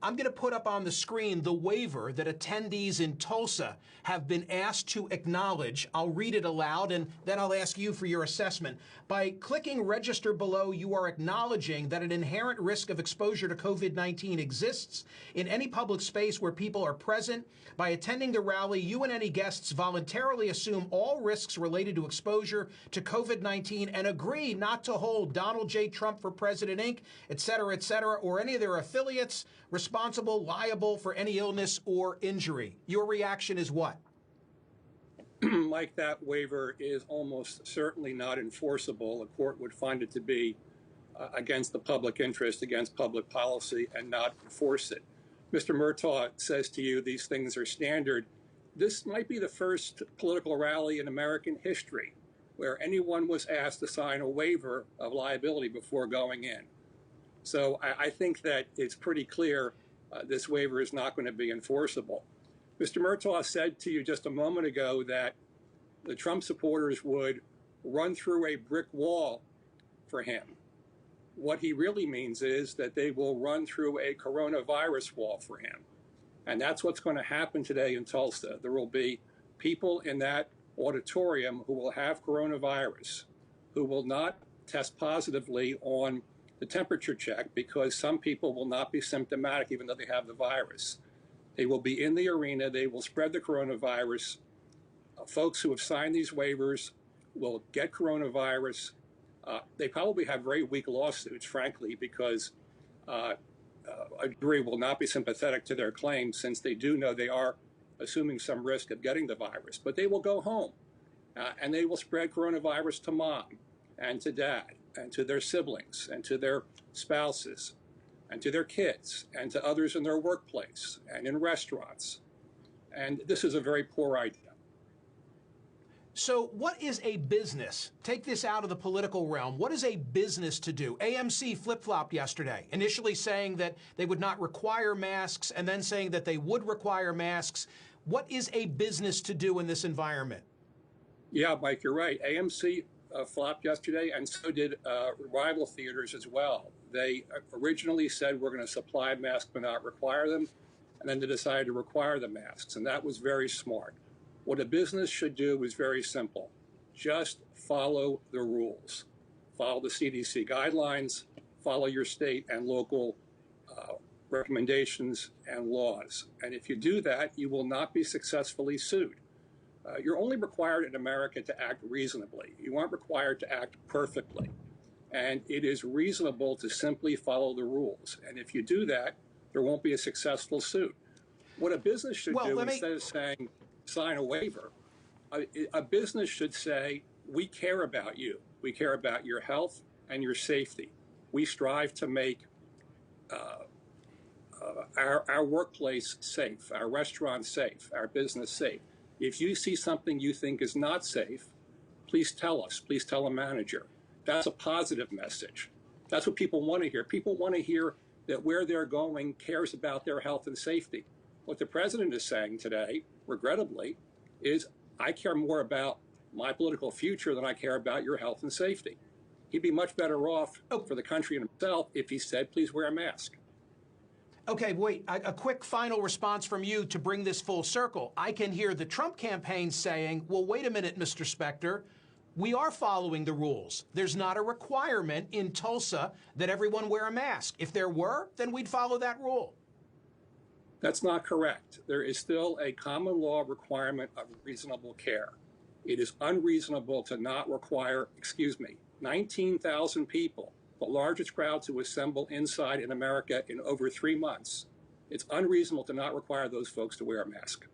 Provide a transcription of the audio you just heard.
I'm going to put up on the screen the waiver that attendees in Tulsa have been asked to acknowledge. I'll read it aloud, and then I'll ask you for your assessment. By clicking register below, you are acknowledging that an inherent risk of exposure to COVID-19 exists in any public space where people are present. By attending the rally, you and any guests voluntarily assume all risks related to exposure to COVID-19 and agree not to hold Donald J. Trump for President, Inc., et cetera, or any of their affiliates responsible, liable for any illness or injury. Your reaction is what? Mike, that waiver is almost certainly not enforceable. A court would find it to be against the public interest, against public policy, and not enforce it. Mr. Murtaugh says to you these things are standard. This might be the first political rally in American history where anyone was asked to sign a waiver of liability before going in. So I think that it's pretty clear this waiver is not going to be enforceable. Mr. Murtaugh said to you just a moment ago that the Trump supporters would run through a brick wall for him. What he really means is that they will run through a coronavirus wall for him. And that's what's going to happen today in Tulsa. There will be people in that auditorium who will have coronavirus, who will not test positively on the temperature check because some people will not be symptomatic even though they have the virus. They will be in the arena. They will spread the coronavirus. Folks who have signed these waivers will get coronavirus. They probably have very weak lawsuits, frankly, because a jury will not be sympathetic to their claims since they do know they are assuming some risk of getting the virus. But they will go home and they will spread coronavirus to mom and to dad and to their siblings and to their spouses and to their kids and to others in their workplace and in restaurants. And this is a very poor idea. So what is a business? Take this out of the political realm. What is a business to do? AMC flip-flopped yesterday, initially saying that they would not require masks and then saying that they would require masks. What is a business to do in this environment? Yeah, Mike, you're right. AMC flopped yesterday, and so did rival theaters as well. They originally said we're going to supply masks but not require them, and then they decided to require the masks, and that was very smart. What a business should do is very simple. Just follow the rules. Follow the CDC guidelines, follow your state and local recommendations and laws. And if you do that, you will not be successfully sued. You're only required in America to act reasonably. You aren't required to act perfectly. And it is reasonable to simply follow the rules. And if you do that, there won't be a successful suit. What a business should do, instead of saying, sign a waiver, a business should say, we care about you. We care about your health and your safety. We strive to make our workplace safe, our restaurant safe, our business safe. If you see something you think is not safe, please tell us. Please tell a manager. That's a positive message. That's what people want to hear. People want to hear that where they're going cares about their health and safety. What the president is saying today, regrettably, is I care more about my political future than I care about your health and safety. He'd be much better off for the country and himself if he said, please wear a mask. Okay, wait, a quick final response from you to bring this full circle. I can hear the Trump campaign saying, well, wait a minute, Mr. Specter, we are following the rules. There's not a requirement in Tulsa that everyone wear a mask. If there were, then we'd follow that rule. That's not correct. There is still a common law requirement of reasonable care. It is unreasonable to not require, 19,000 people, the largest crowd to assemble inside in America in over 3 months. It's unreasonable to not require those folks to wear a mask.